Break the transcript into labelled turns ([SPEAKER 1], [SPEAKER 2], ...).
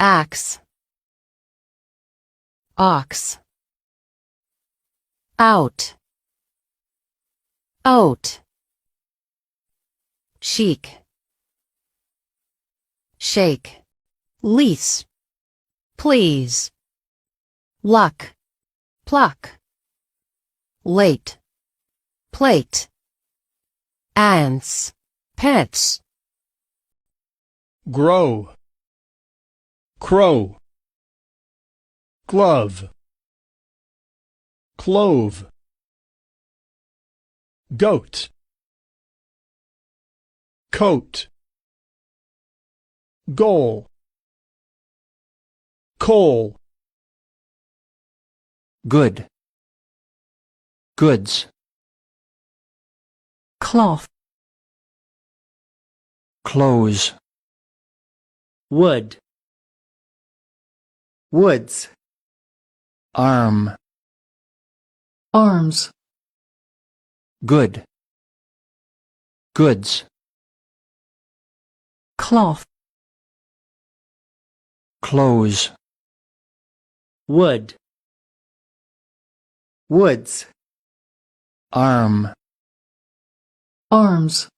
[SPEAKER 1] axe, ox, out, oat, cheek, shake, lease, please, luck, pluck, late, plate, ants, pets,
[SPEAKER 2] grow, crow, glove, clove, goat, coat, goal, coal,
[SPEAKER 3] good, goods,
[SPEAKER 4] cloth,
[SPEAKER 3] close,
[SPEAKER 4] wood, woods,
[SPEAKER 3] arm,
[SPEAKER 4] arms,
[SPEAKER 3] good, goods,
[SPEAKER 4] cloth,
[SPEAKER 3] close,
[SPEAKER 4] wood, woods,
[SPEAKER 3] arm,
[SPEAKER 4] arms.